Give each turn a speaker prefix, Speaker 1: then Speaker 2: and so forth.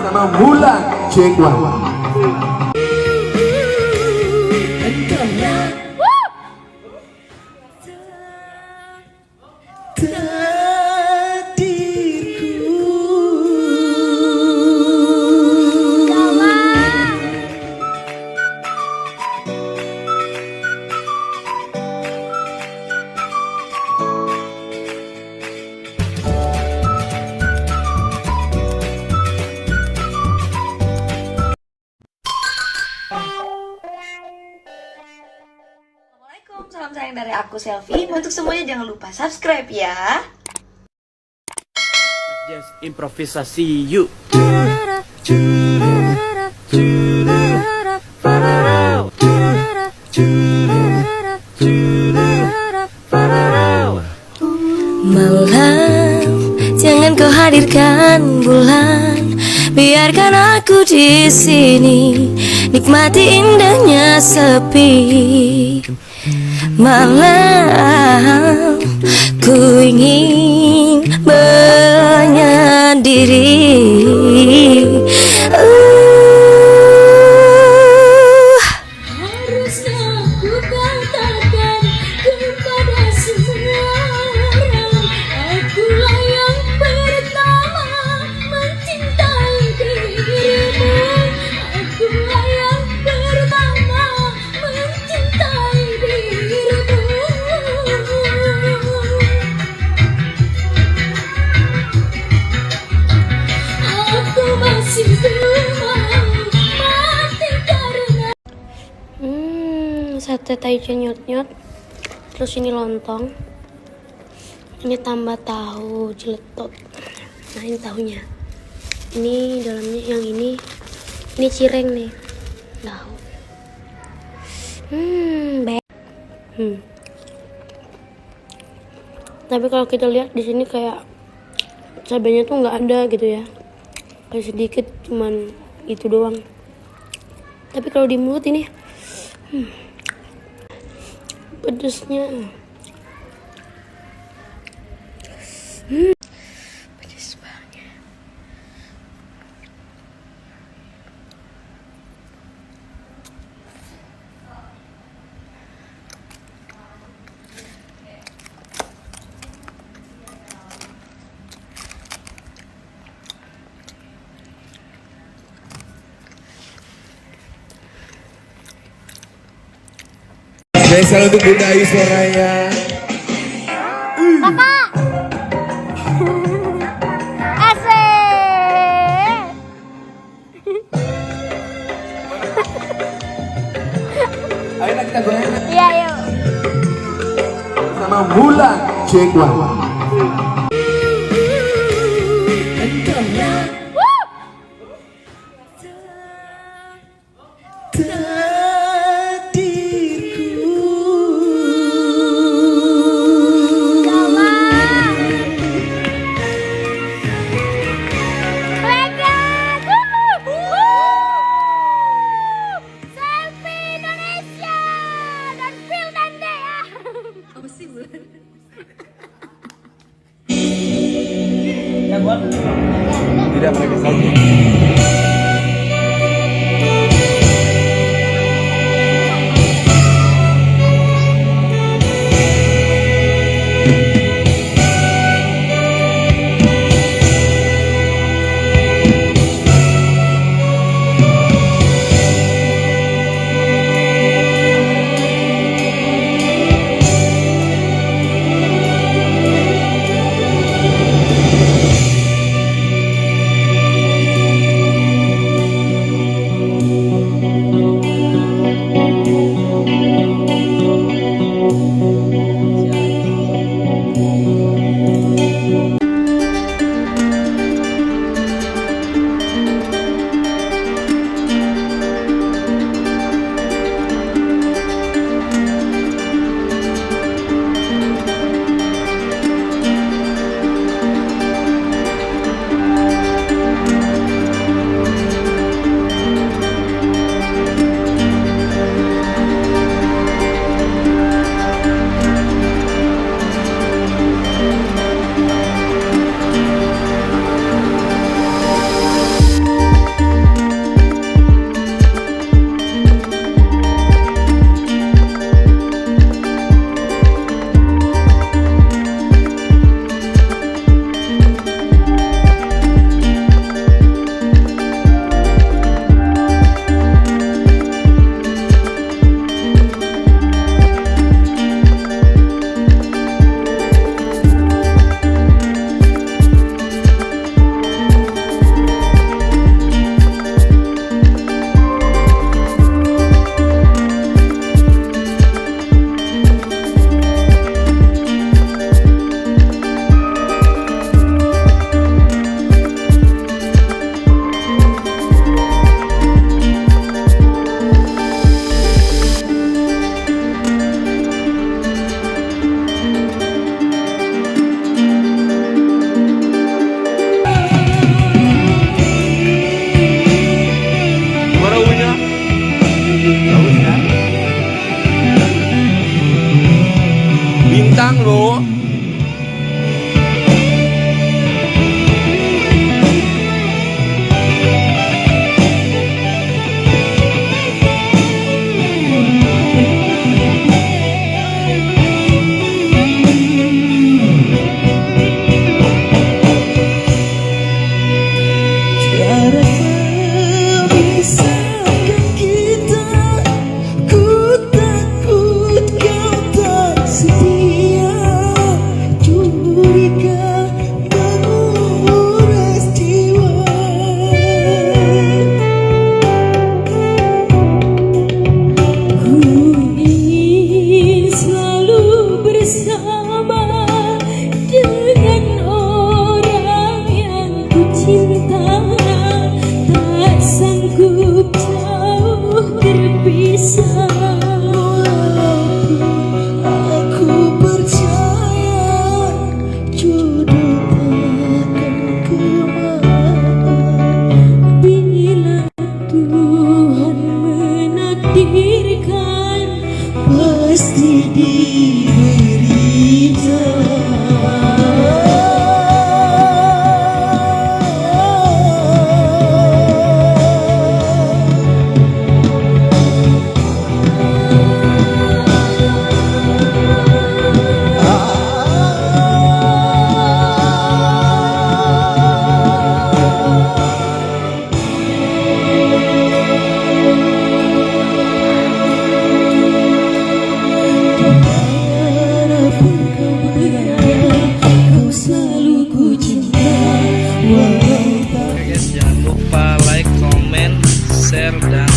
Speaker 1: bersama Mulan Jengwa.
Speaker 2: Salam sayang dari aku Selfie. Untuk semuanya jangan lupa subscribe ya.
Speaker 3: Just improvisasi yuk.
Speaker 4: Malam, jangan kau hadirkan bulan, biarkan aku di sini nikmati indahnya sepi. Malam, ku ingin menyendiri. Harusnya ku katakan kepada semua orang, akulah yang pertama mencintai dirimu. Akulah yang pertama mencintai dirimu. Aku masih belum mati karena sate taichan nyot-nyot. Terus ini lontong. Ini tambah tahu jeletot. Nah ini tahunya. Ini dalamnya yang ini cireng nih. Tahu. Tapi kalau kita lihat di sini kayak cabenya tuh nggak ada gitu ya. Kayak sedikit, cuman itu doang. Tapi kalau di mulut ini pedesnya. Pedes banget.
Speaker 1: Spesial untuk Bunda Ayu Soraya.
Speaker 4: Kakak. Asik.
Speaker 1: Ayo kita goyang
Speaker 4: Iya, yuk.
Speaker 1: bersama Mulan Jengwa. Tidak mereka saja.
Speaker 5: pisahkan kita. Ku takut kau tak setia. Curiga menguras jiwa. Ku ingin selalu bersama dengan orang yang ku cinta. Tak sanggup jauh terpisah. Walaupun aku percaya jodoh takkan kemana. Bila Tuhan menakdirkan, pasti diberi dimanapun kau berada, kau selalu ku cinta. Walau tak
Speaker 3: Guys, jangan lupa like, comment, share, dan